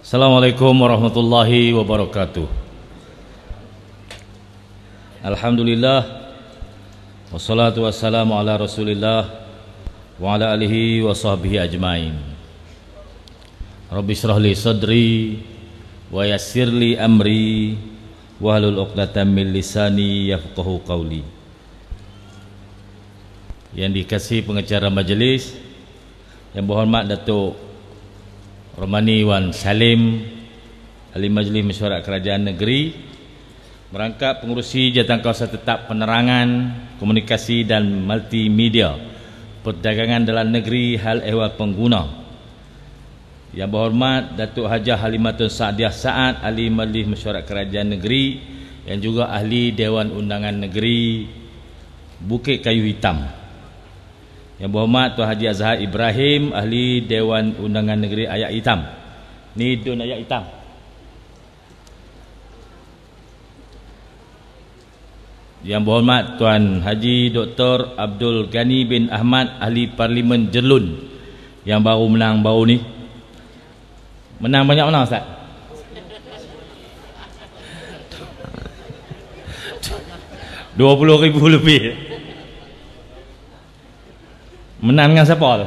Assalamualaikum warahmatullahi wabarakatuh. Alhamdulillah, wassalatu wassalamu ala rasulillah wa ala alihi wa sahbihi ajmain. Rabbi shrah li sadri wa yassir li amri wahlul 'uqdatam min lisani yafqahu qawli. Yang dikasihi pengacara majlis, yang berhormat Datuk Romani Wan Salim, Ahli Majlis Mesyuarat Kerajaan Negeri, merangkap pengurusi Jawatankuasa Tetap Penerangan, Komunikasi dan Multimedia, Perdagangan Dalam Negeri, Hal Ehwal Pengguna. Yang berhormat Datuk Hajah Halimatun Saadiah Saad, Ahli Majlis Mesyuarat Kerajaan Negeri, yang juga Ahli Dewan Undangan Negeri Bukit Kayu Hitam. Yang berhormat Tuan Haji Azhar Ibrahim, Ahli Dewan Undangan Negeri Ayak Hitam. Ni Dun Ayak Hitam. Yang berhormat Tuan Haji Dr. Abdul Ghani bin Ahmad, Ahli Parlimen Jerlun, yang baru menang baru ni. Menang banyak mana Ustaz? RM20,000 lebih. Menang dengan siapa tu?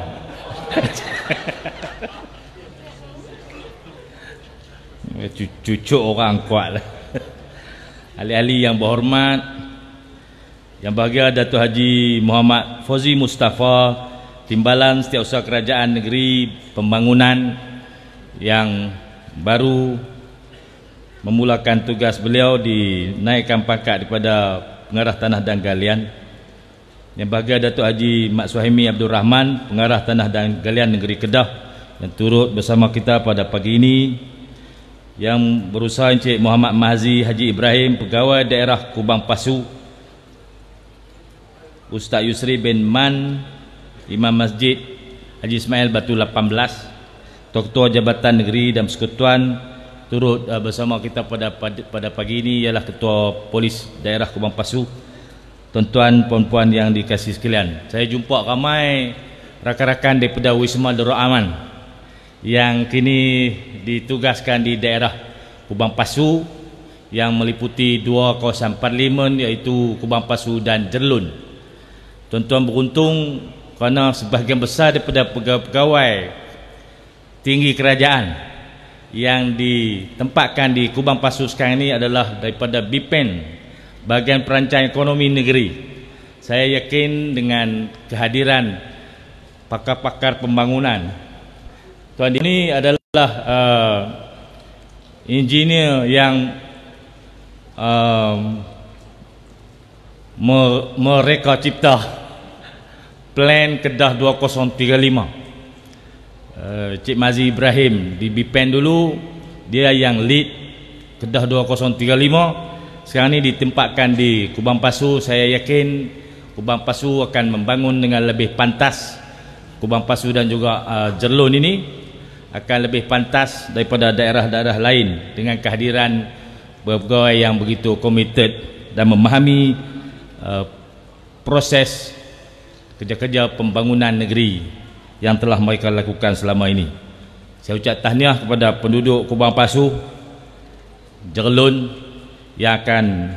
Cucuk orang kuat lah. Ahli-ahli yang berhormat, yang bahagia Datuk Haji Muhammad Fauzi Mustafa, Timbalan Setiausaha Kerajaan Negeri Pembangunan, yang baru memulakan tugas beliau dinaikkan pangkat daripada Pengarah Tanah dan Galian. Yang bahagia Datuk Haji Mat Suhaimi Abdul Rahman, Pengarah Tanah dan Galian Negeri Kedah, yang turut bersama kita pada pagi ini. Yang berusaha Encik Muhammad Mahzi Haji Ibrahim, Pegawai Daerah Kubang Pasu, Ustaz Yusri bin Man, Imam Masjid Haji Ismail Batu 18, Ketua Jabatan Negeri dan Persekutuan, turut bersama kita pada pagi ini ialah Ketua Polis Daerah Kubang Pasu. Tuan-tuan, puan-puan yang dikasihi sekalian, saya jumpa ramai rakan-rakan daripada Wisma Darul Aman yang kini ditugaskan di daerah Kubang Pasu, yang meliputi dua kawasan parlimen, iaitu Kubang Pasu dan Jerlun. Tuan-tuan beruntung kerana sebahagian besar daripada pegawai tinggi kerajaan yang ditempatkan di Kubang Pasu sekarang ini adalah daripada BIPEN, Bahagian Perancangan Ekonomi Negeri. Saya yakin dengan kehadiran pakar-pakar pembangunan, tuan ini adalah engineer yang mereka cipta plan Kedah 2035. Cik Mazi Ibrahim di BIPEN dulu, dia yang lead Kedah 2035. Sekarang ini ditempatkan di Kubang Pasu. Saya yakin Kubang Pasu akan membangun dengan lebih pantas. Kubang Pasu dan juga Jerlun ini akan lebih pantas daripada daerah-daerah lain dengan kehadiran pegawai yang begitu komited dan memahami proses kerja-kerja pembangunan negeri yang telah mereka lakukan selama ini. Saya ucap tahniah kepada penduduk Kubang Pasu, Jerlun, yang akan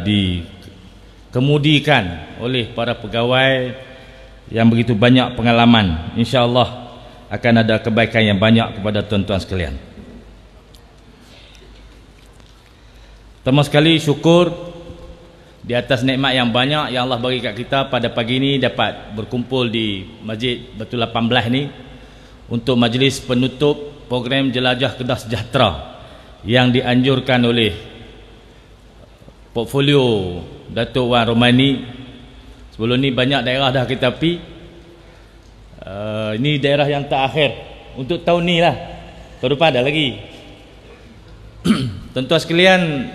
dikemudikan oleh para pegawai yang begitu banyak pengalaman. InsyaAllah akan ada kebaikan yang banyak kepada tuan-tuan sekalian. Pertama sekali syukur di atas nikmat yang banyak yang Allah bagi kat kita pada pagi ini, dapat berkumpul di Masjid Batu 18 ni untuk majlis penutup program Jelajah Kedah Sejahtera yang dianjurkan oleh portfolio Datuk Wan Romani. Sebelum ni banyak daerah dah kita pergi. Ini daerah yang terakhir untuk tahun ni lah. Tahun depan ada lagi. Tuan-tuan sekalian,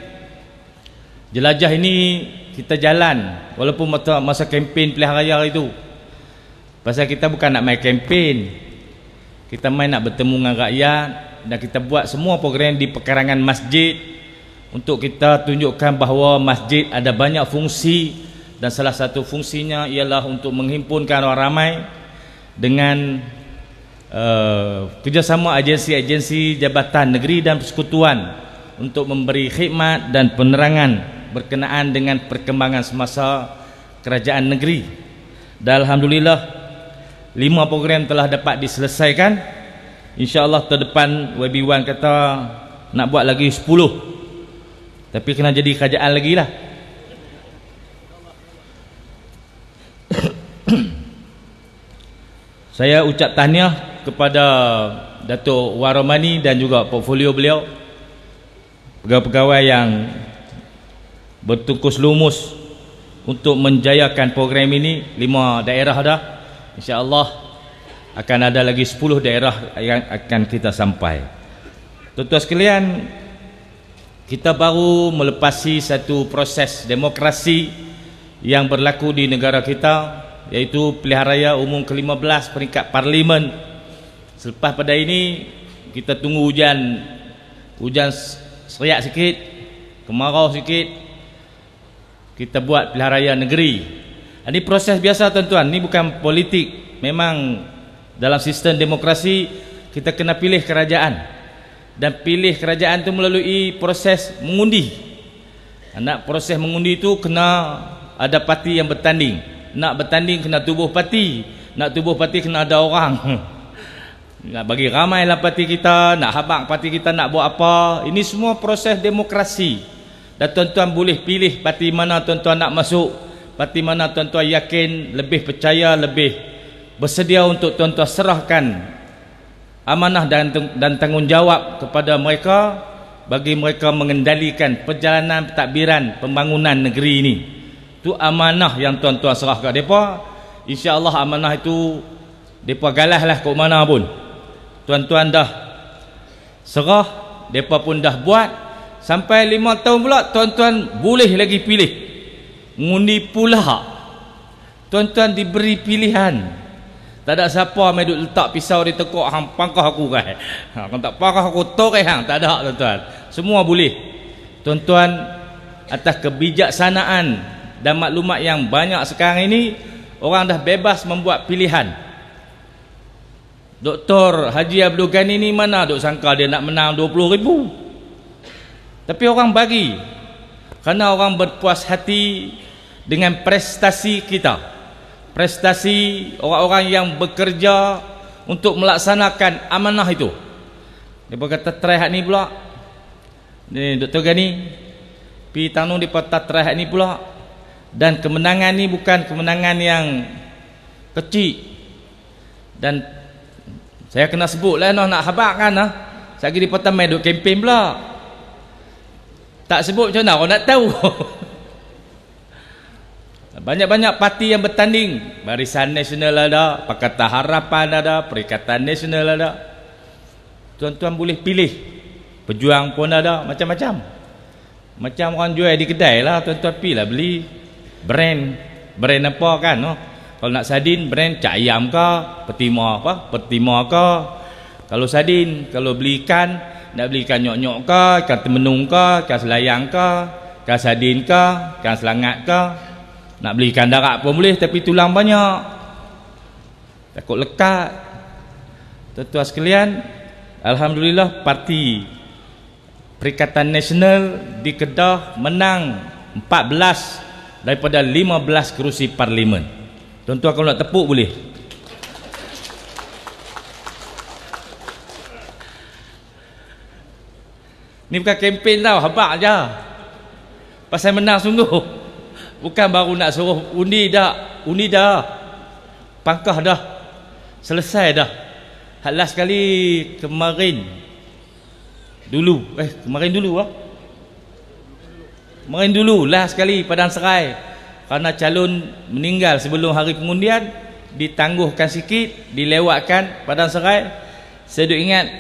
jelajah ini kita jalan walaupun masa kempen pilihan raya itu. Pasal kita bukan nak main kempen, kita main nak bertemu dengan rakyat, dan kita buat semua program di pekarangan masjid untuk kita tunjukkan bahawa masjid ada banyak fungsi, dan salah satu fungsinya ialah untuk menghimpunkan orang ramai dengan kerjasama agensi-agensi jabatan negeri dan persekutuan untuk memberi khidmat dan penerangan berkenaan dengan perkembangan semasa kerajaan negeri. Dan alhamdulillah 5 program telah dapat diselesaikan. InsyaAllah terdepan YB1 kata nak buat lagi 10, tapi kena jadi kerajaan lagi lah. Saya ucap tahniah kepada Datuk Wan Romani dan juga portfolio beliau, pegawai-pegawai yang bertungkus lumus untuk menjayakan program ini. 5 daerah dah, insya-Allah akan ada lagi 10 daerah yang akan kita sampai. Tuan-tuan sekalian, kita baru melepasi satu proses demokrasi yang berlaku di negara kita, iaitu pilihan raya umum ke-15 peringkat parlimen. Selepas pada ini kita tunggu hujan seriak sikit, kemarau sikit, kita buat pilihan raya negeri. Ini proses biasa tuan-tuan, ini bukan politik. Memang dalam sistem demokrasi kita kena pilih kerajaan, dan pilih kerajaan itu melalui proses mengundi. Nak proses mengundi itu kena ada parti yang bertanding. Nak bertanding kena tubuh parti, nak tubuh parti kena ada orang. Nak bagi ramailah parti kita, nak habaq parti kita nak buat apa. Ini semua proses demokrasi. Dan tuan-tuan boleh pilih parti mana tuan-tuan nak masuk, parti mana tuan-tuan yakin, lebih percaya, lebih bersedia untuk tuan-tuan serahkan amanah dan tanggungjawab kepada mereka, bagi mereka mengendalikan perjalanan pentadbiran pembangunan negeri ini. Itu amanah yang tuan-tuan serah kat mereka. InsyaAllah amanah itu mereka galahlah ke mana pun. Tuan-tuan dah serah, mereka pun dah buat. Sampai 5 tahun pula tuan-tuan boleh lagi pilih, mengundi pula. Tuan-tuan diberi pilihan. Tak ada siapa main duk letak pisau di tekuk hang pangkah aku kan. Hang tak pangkah aku toreh hang, tak ada tuan-tuan. Semua boleh. Tuan-tuan, atas kebijaksanaan dan maklumat yang banyak sekarang ini, orang dah bebas membuat pilihan. Dr. Haji Abdul Ghani ni mana duk sangka dia nak menang 20,000. Tapi orang bagi, kerana orang berpuas hati dengan prestasi kita, prestasi orang-orang yang bekerja untuk melaksanakan amanah itu. Dia berkata try hak ni pula ni Dr. Ghani pi tanu di kota try hak ni pula. Dan kemenangan ni bukan kemenangan yang kecil. Dan saya kena sebut lah nak habaq kan lah. Saya pergi di pertama duk kempen pula. Tak sebut macam mana orang nak tahu. Banyak-banyak parti yang bertanding. Barisan Nasional ada, Pakatan Harapan ada, Perikatan Nasional ada. Tuan-tuan boleh pilih. Pejuang pun ada, macam-macam. Macam orang jual di kedai lah, tuan-tuan pilih lah beli brand apa kan, no? Kalau nak sardin brand Cak Ayam ke, Pertima ke. Kalau sardin, kalau beli ikan, nak beli ikan nyok-nyok ke, ikan temenung ke, ikan selayang ke, ikan sardin ke, ikan selangat ke. Nak beli ikan darat pun boleh, tapi tulang banyak, takut lekat. Tuan-tuan sekalian, alhamdulillah parti Perikatan Nasional di Kedah menang 14 daripada 15 kerusi parlimen. Tuan-tuan kalau nak tepuk boleh. Ni bukan kempen tau, habaq je. Pasal menang sungguh. Bukan baru nak suruh undi dah. Undi dah. Pangkah dah. Selesai dah. Hak last kali kemarin dulu. Kemarin dulu lah. Kemarin dulu last sekali Padang Serai, kerana calon meninggal sebelum hari pengundian, ditangguhkan sikit, dilewatkan Padang Serai. Saya duk ingat,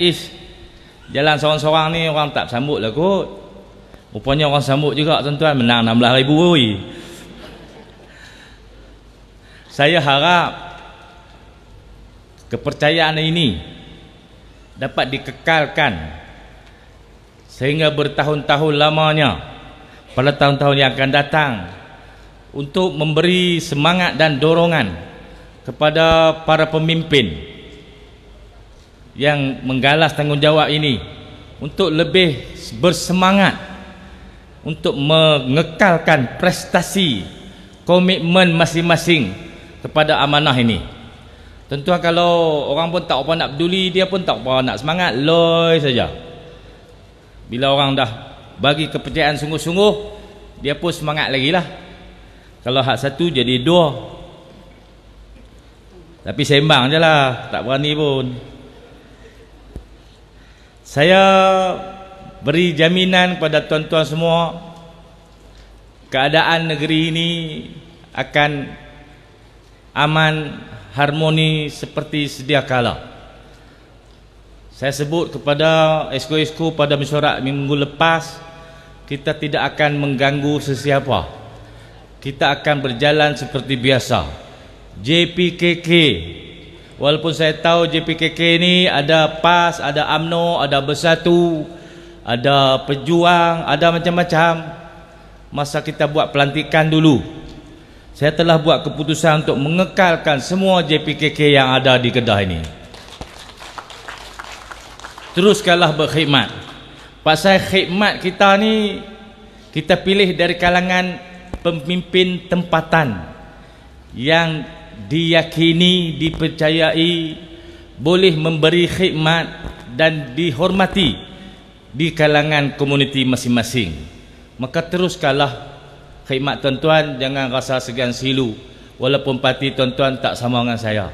jalan seorang-seorang ni orang tak sambut lah kot. Rupanya orang sambut juga tuan-tuan, menang 16,000 oi. Saya harap kepercayaan ini dapat dikekalkan sehingga bertahun-tahun lamanya pada tahun-tahun yang akan datang, untuk memberi semangat dan dorongan kepada para pemimpin yang menggalas tanggungjawab ini untuk lebih bersemangat untuk mengekalkan prestasi komitmen masing-masing kepada amanah ini. Tentu kalau orang pun tak apa nak peduli, dia pun tak apa nak semangat, loi saja. Bila orang dah bagi kepercayaan sungguh-sungguh, dia pun semangat lagi lah. Kalau hak satu jadi dua. Tapi sembang je lah, tak berani pun. Saya beri jaminan kepada tuan-tuan semua, keadaan negeri ini akan aman, harmoni seperti sedia kala. Saya sebut kepada esko-esko pada mesyuarat minggu lepas, kita tidak akan mengganggu sesiapa. Kita akan berjalan seperti biasa. JPKK, walaupun saya tahu JPKK ini ada PAS, ada UMNO, ada Bersatu, ada Pejuang, ada macam-macam. Masa kita buat pelantikan dulu, saya telah buat keputusan untuk mengekalkan semua JPKK yang ada di Kedah ini. Teruskanlah berkhidmat. Pasal khidmat kita ni, kita pilih dari kalangan pemimpin tempatan yang diyakini, dipercayai, boleh memberi khidmat dan dihormati di kalangan komuniti masing-masing. Maka teruskanlah khidmat tuan-tuan, jangan rasa segan silu. Walaupun parti tuan-tuan tak sama dengan saya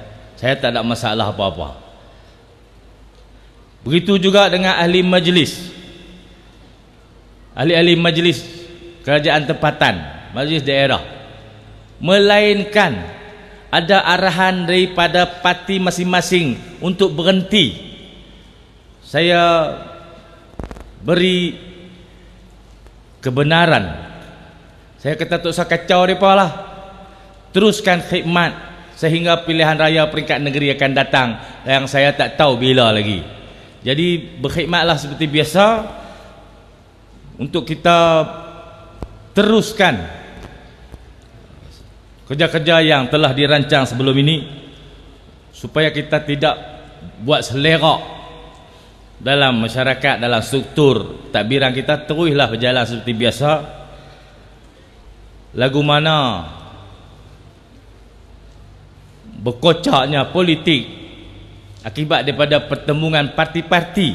tak ada masalah apa-apa. Begitu juga dengan ahli majlis, ahli-ahli majlis kerajaan tempatan, majlis daerah. Melainkan ada arahan daripada parti masing-masing untuk berhenti, saya beri kebenaran. Saya kata tak usah kacau mereka lah, teruskan khidmat sehingga pilihan raya peringkat negeri akan datang yang saya tak tahu bila lagi. Jadi berkhidmatlah seperti biasa untuk kita teruskan kerja-kerja yang telah dirancang sebelum ini, supaya kita tidak buat selerak dalam masyarakat, dalam struktur takbiran kita. Teruslah berjalan seperti biasa. Lagu mana berkocaknya politik akibat daripada pertembungan parti-parti,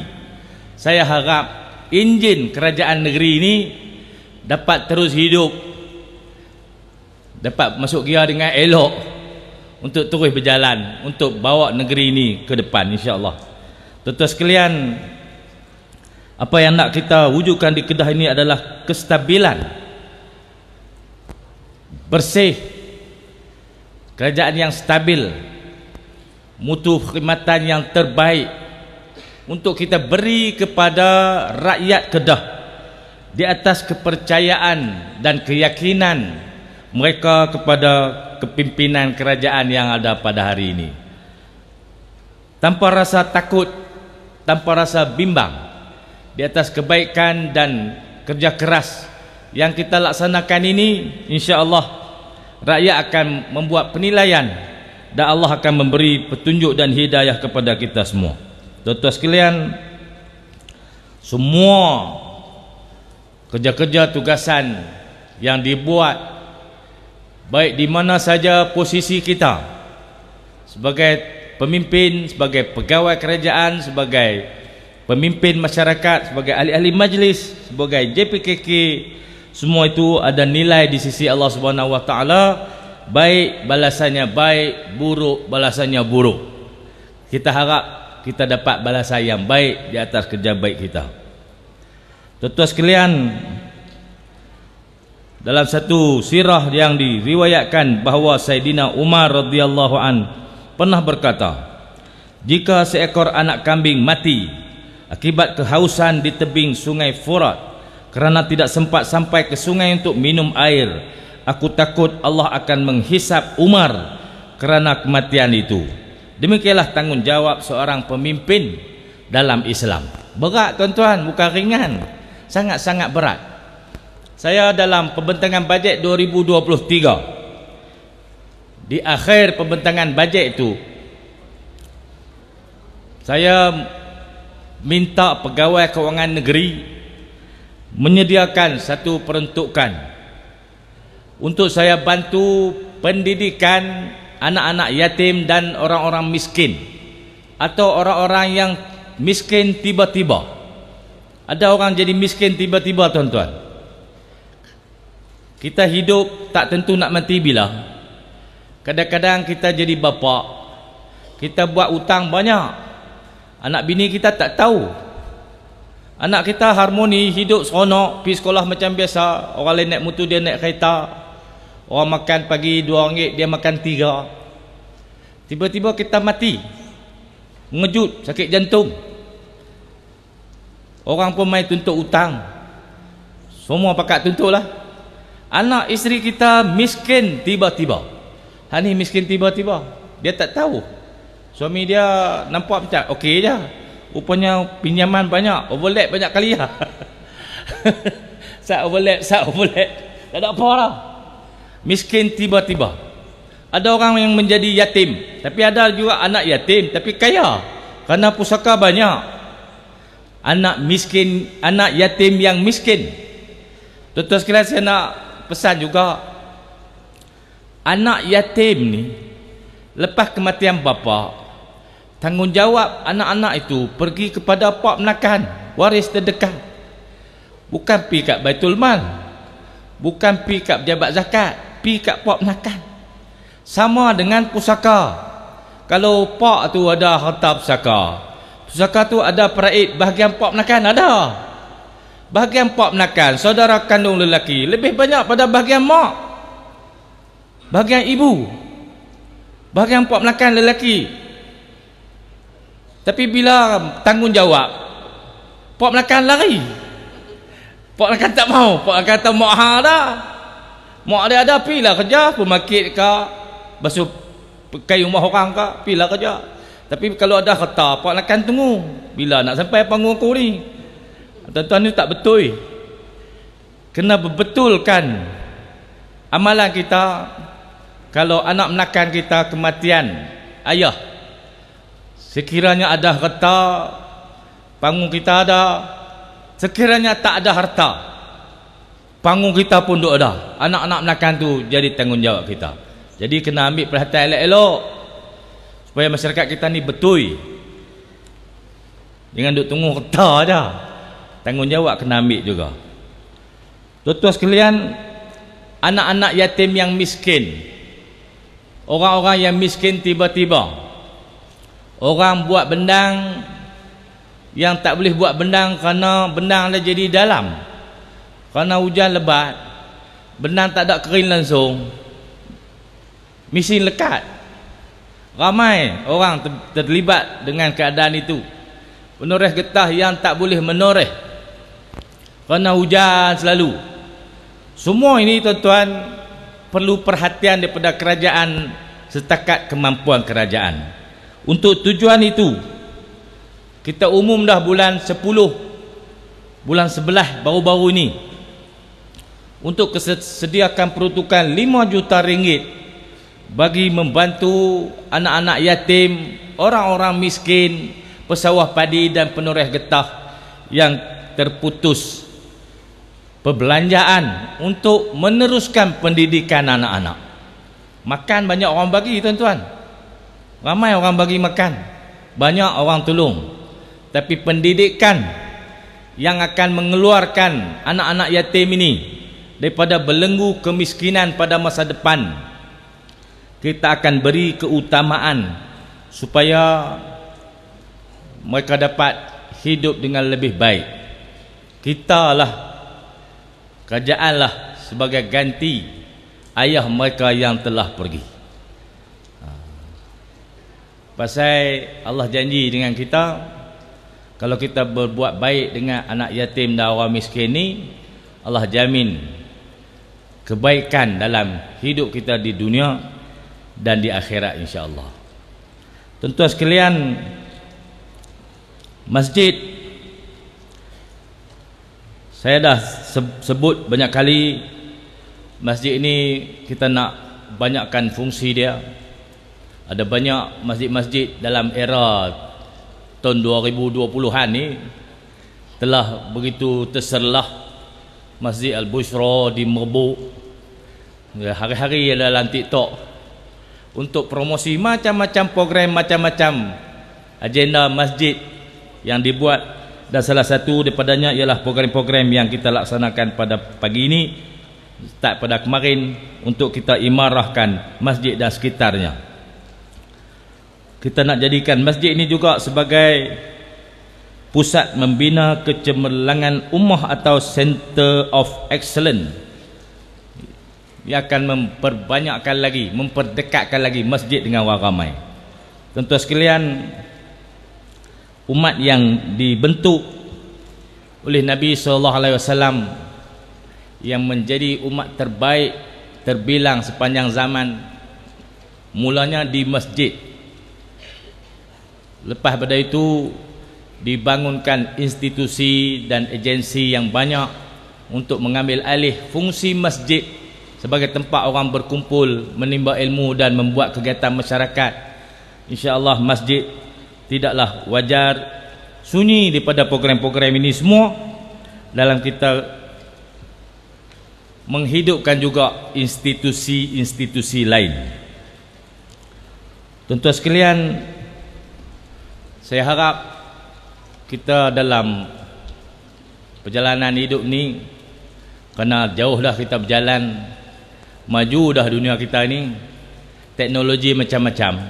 saya harap enjin kerajaan negeri ini dapat terus hidup, dapat masuk gear dengan elok untuk terus berjalan, untuk bawa negeri ini ke depan, insya-Allah. Tuan-tuan sekalian, apa yang nak kita wujudkan di Kedah ini adalah kestabilan, bersih, kerajaan yang stabil, mutu khidmatan yang terbaik untuk kita beri kepada rakyat Kedah di atas kepercayaan dan keyakinan mereka kepada kepimpinan kerajaan yang ada pada hari ini. Tanpa rasa takut, tanpa rasa bimbang, di atas kebaikan dan kerja keras yang kita laksanakan ini, insya-Allah rakyat akan membuat penilaian dan Allah akan memberi petunjuk dan hidayah kepada kita semua. Tuan-tuan sekalian, semua kerja-kerja tugasan yang dibuat, baik di mana saja posisi kita sebagai pemimpin, sebagai pegawai kerajaan, sebagai pemimpin masyarakat, sebagai ahli-ahli majlis, sebagai JPKK, semua itu ada nilai di sisi Allah Subhanahu wa taala. Baik balasannya baik, buruk balasannya buruk. Kita harap kita dapat balasan yang baik di atas kerja baik kita. Tuan-tuan sekalian, dalam satu sirah yang diriwayatkan bahawa Sayyidina Umar radhiyallahu an pernah berkata, jika seekor anak kambing mati akibat kehausan di tebing sungai Furat kerana tidak sempat sampai ke sungai untuk minum air, aku takut Allah akan menghisap Umar kerana kematian itu. Demikianlah tanggungjawab seorang pemimpin dalam Islam. Berat tuan-tuan, bukan ringan, sangat-sangat berat. Saya dalam pembentangan bajet 2023, di akhir pembentangan bajet itu, saya minta pegawai kewangan negeri menyediakan satu peruntukan untuk saya bantu pendidikan anak-anak yatim dan orang-orang miskin atau orang-orang yang miskin tiba-tiba. Ada orang jadi miskin tiba-tiba, tuan-tuan. Kita hidup tak tentu nak mati bila. Kadang-kadang kita jadi bapa, kita buat hutang banyak, anak bini kita tak tahu. Anak kita harmoni, hidup seronok, pergi sekolah macam biasa. Orang lain naik motor, dia naik kereta. Orang makan pagi RM2, dia makan 3. Tiba-tiba kita mati, mengejut, sakit jantung. Orang pun main tuntut hutang, semua pakat tuntut lah. Anak isteri kita miskin tiba-tiba. Hani miskin tiba-tiba, dia tak tahu. Suami dia nampak macam okey je, rupanya pinjaman banyak, overlap banyak kali lah. Sat overlap, tak ada apa lah. Miskin tiba-tiba. Ada orang yang menjadi yatim, tapi ada juga anak yatim tapi kaya kerana pusaka banyak. Anak miskin, anak yatim yang miskin. Tuan-tuan sekalian, saya nak pesan juga, anak yatim ni lepas kematian bapa, tanggungjawab anak-anak itu pergi kepada pak menakan, waris terdekat. Bukan pi kat Baitul Mal, bukan pi kat pejabat zakat, pi kat pak menakan. Sama dengan pusaka. Kalau pak tu ada harta pusaka, pusaka tu ada peraid bahagian pak menakan, ada. Bahagian pak menakan, saudara kandung lelaki lebih banyak pada bahagian mak, bahagian ibu, bahagian pak menakan lelaki. Tapi bila tanggungjawab, pak menakan lari. Pak menakan tak mau, pak menakan kata mak hang ada. Mak dia ada, pilah kerja, pemakit ke, basuh kayu rumah orang ke, pilah kerja. Tapi kalau ada harta, pak menakan tunggu. Bila nak sampai panggung aku ni? Tuan-tuan, ni tak betul. Kena berbetulkan amalan kita. Kalau anak menakan kita kematian ayah, sekiranya ada harta, panggung kita ada. Sekiranya tak ada harta, panggung kita pun duk ada. Anak-anak menakan tu jadi tanggungjawab kita. Jadi kena ambil perhatian elok-elok supaya masyarakat kita ni betul. Jangan duk tunggu harta aja. Tanggungjawab kena ambil juga. Tuan-tuan sekalian, anak-anak yatim yang miskin, orang-orang yang miskin tiba-tiba, orang buat bendang yang tak boleh buat bendang kerana bendang dah jadi dalam, kerana hujan lebat, bendang tak ada kering langsung, mesin lekat. Ramai orang terlibat dengan keadaan itu. Penoreh getah yang tak boleh menoreh kerana hujan selalu. Semua ini, tuan-tuan, perlu perhatian daripada kerajaan setakat kemampuan kerajaan. Untuk tujuan itu, kita umum dah bulan 10, bulan 11 baru-baru ini, untuk sediakan peruntukan 5 juta ringgit bagi membantu anak-anak yatim, orang-orang miskin, pesawah padi dan penoreh getah yang terputus perbelanjaan untuk meneruskan pendidikan anak-anak. Makan banyak orang bagi, tuan-tuan. Ramai orang bagi makan, banyak orang tolong. Tapi pendidikan yang akan mengeluarkan anak-anak yatim ini daripada belenggu kemiskinan pada masa depan, kita akan beri keutamaan supaya mereka dapat hidup dengan lebih baik. Kita lah, kerajaan lah sebagai ganti ayah mereka yang telah pergi. Pasal Allah janji dengan kita, kalau kita berbuat baik dengan anak yatim dan orang miskin ni, Allah jamin kebaikan dalam hidup kita di dunia dan di akhirat, insya-Allah. Tuan-tuan sekalian, masjid, saya dah sebut banyak kali, masjid ini kita nak banyakkan fungsi dia. Ada banyak masjid-masjid dalam era tahun 2020-an ni telah begitu terserlah Masjid Al-Bushra di Merbuk. Hari-hari ada dalam TikTok untuk promosi macam-macam program, macam-macam agenda masjid yang dibuat, dan salah satu daripadanya ialah program-program yang kita laksanakan pada pagi ini, start pada kemarin, untuk kita imarahkan masjid dan sekitarnya. Kita nak jadikan masjid ini juga sebagai pusat membina kecemerlangan ummah atau Center of Excellence, yang akan memperbanyakkan lagi, memperdekatkan lagi masjid dengan orang ramai. Tuan-tuan sekalian, umat yang dibentuk oleh Nabi SAW yang menjadi umat terbaik terbilang sepanjang zaman, mulanya di masjid. Lepas pada itu dibangunkan institusi dan agensi yang banyak untuk mengambil alih fungsi masjid sebagai tempat orang berkumpul, menimba ilmu dan membuat kegiatan masyarakat. InsyaAllah masjid tidaklah wajar sunyi daripada program-program ini semua, dalam kita menghidupkan juga institusi-institusi lain. Tuan-tuan sekalian, saya harap kita dalam perjalanan hidup ni, kerana jauh dah kita berjalan, maju dah dunia kita ni, teknologi macam-macam,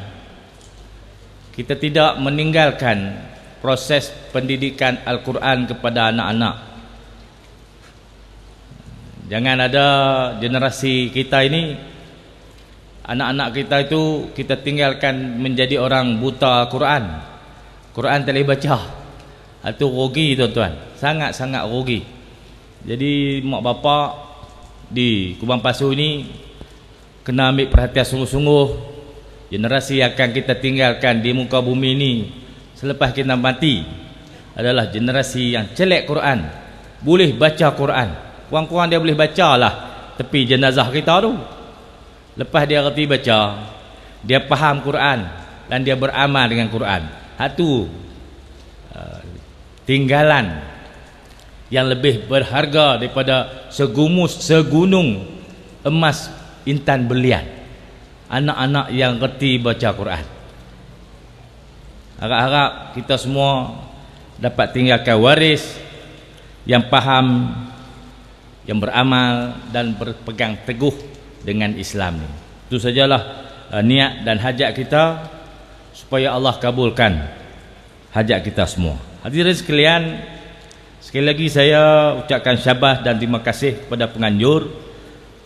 kita tidak meninggalkan proses pendidikan Al-Quran kepada anak-anak. Jangan ada generasi kita ini, anak-anak kita itu kita tinggalkan menjadi orang buta Quran. Quran tak boleh baca, itu rugi tuan-tuan, sangat-sangat rugi. Jadi mak bapak di Kubang Pasu ini kena ambil perhatian sungguh-sungguh. Generasi yang akan kita tinggalkan di muka bumi ini selepas kita mati adalah generasi yang celek Quran, boleh baca Quran. Kurang-kurang dia boleh baca lah tepi jenazah kita tu. Lepas dia reti baca, dia faham Quran dan dia beramal dengan Quran. Satu tinggalan yang lebih berharga daripada segunung emas intan berlian. Anak-anak yang reti baca Quran. Harap-harap kita semua dapat tinggalkan waris yang faham, yang beramal dan berpegang teguh dengan Islam ni. Itu sajalah niat dan hajat kita, supaya Allah kabulkan hajat kita semua. Hadirin sekalian, sekali lagi saya ucapkan syabas dan terima kasih kepada penganjur,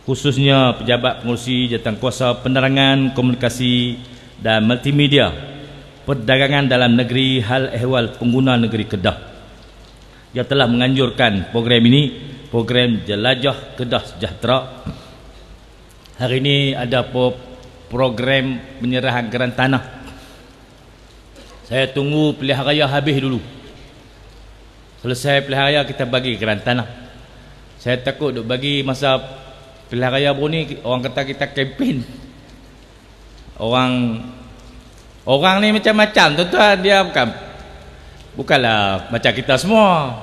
khususnya pejabat pengurusi jawatankuasa penerangan, komunikasi dan multimedia perdagangan dalam negeri hal ehwal pengguna negeri Kedah, yang telah menganjurkan program ini, program Jelajah Kedah Sejahtera. Hari ini ada program penyerahan geran tanah. Saya tunggu pilihan raya habis dulu. Selesai pilihan raya kita bagi geran tanah. Saya takut duk bagi masa pilihan raya pun ni orang kata kita kempen. Orang ni macam-macam tuan-tuan, dia bukanlah macam kita semua.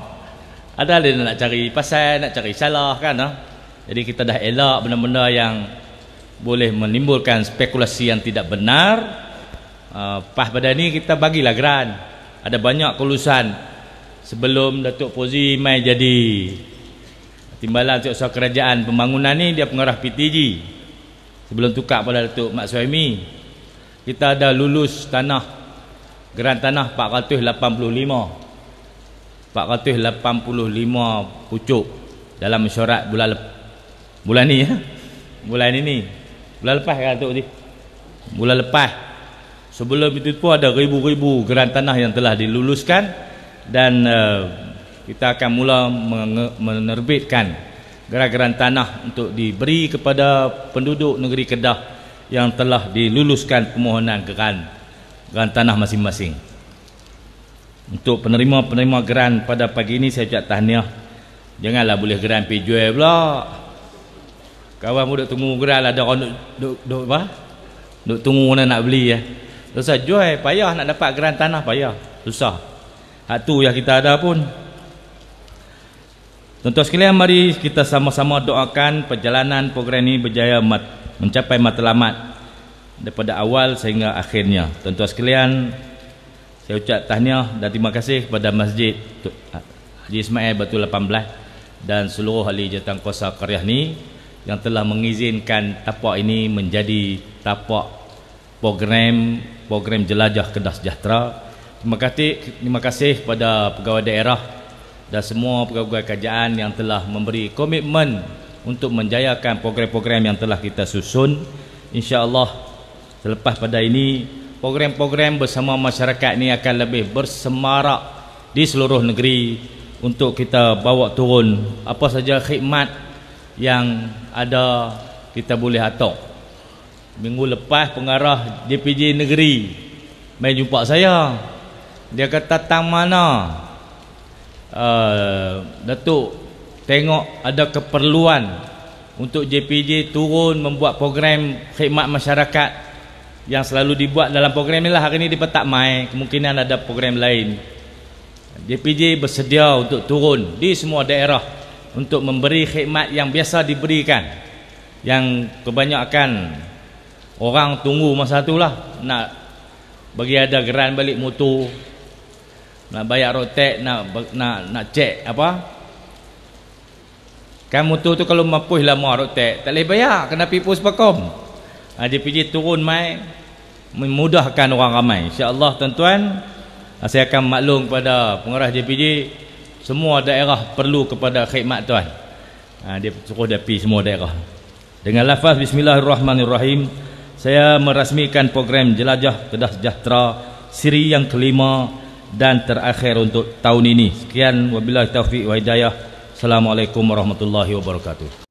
Ada dia nak cari pasal, nak cari salah kan. Jadi kita dah elak benda-benda yang boleh menimbulkan spekulasi yang tidak benar. Pas pada ni kita bagilah geran. Ada banyak kelulusan sebelum Datuk Fauzi mai jadi Timbalan Tiosa Kerajaan Pembangunan ni, dia pengarah PTG. Sebelum tukar pada Datuk Mak Suhaimi, kita ada lulus tanah, geran tanah 485 pucuk dalam mesyuarat bulan ni ya. Bulan ini bulan lepas kan Datuk ni. Bulan lepas. Sebelum itu pun ada ribu-ribu geran tanah yang telah diluluskan, dan kita akan mula menerbitkan geran-geran tanah untuk diberi kepada penduduk negeri Kedah yang telah diluluskan permohonan geran tanah masing-masing. Untuk penerima-penerima geran pada pagi ini saya ucap tahniah. Janganlah boleh geran pergi jual pula. Kawan pun duk tunggu geran, ada orang duk tunggu nak beli ya. Dosa jual, payah nak dapat geran tanah, payah. susah. Hak tu yang kita ada pun. Tuan-tuan sekalian, mari kita sama-sama doakan perjalanan program ini berjaya mencapai matlamat daripada awal sehingga akhirnya. Tuan-tuan sekalian, saya ucap tahniah dan terima kasih kepada Masjid Haji Ismail Batu 18 dan seluruh ahli jawatankuasa Qaryah ni yang telah mengizinkan tapak ini menjadi tapak program jelajah Kedah Sejahtera. Terima kasih kepada pegawai daerah dan semua pegawai kerajaan yang telah memberi komitmen untuk menjayakan program-program yang telah kita susun. InsyaAllah selepas pada ini program-program bersama masyarakat ni akan lebih bersemarak di seluruh negeri untuk kita bawa turun apa saja khidmat yang ada kita boleh atok. Minggu lepas pengarah JPJ negeri mai jumpa saya, dia kata tang mana Datuk tengok ada keperluan untuk JPJ turun membuat program khidmat masyarakat yang selalu dibuat dalam program ni lah. Hari ni dia tak mai, kemungkinan ada program lain. JPJ bersedia untuk turun di semua daerah untuk memberi khidmat yang biasa diberikan, yang kebanyakan orang tunggu masa tu lah, nak bagi ada geran balik motor, nak bayar rotek, nak cek apa kan motor tu. Kalau mapuh lama rotek tak boleh bayar, kena pergi pos pakom. JPJ turun mai memudahkan orang ramai. InsyaAllah tuan-tuan, saya akan maklum kepada pengarah JPJ, semua daerah perlu kepada khidmat tuan. Dia suruh dia pergi semua daerah. Dengan lafaz Bismillahirrahmanirrahim, saya merasmikan program Jelajah Kedah Sejahtera siri yang kelima dan terakhir untuk tahun ini. Sekian, wabillahi taufiq wa hidayah. Assalamualaikum warahmatullahi wabarakatuh.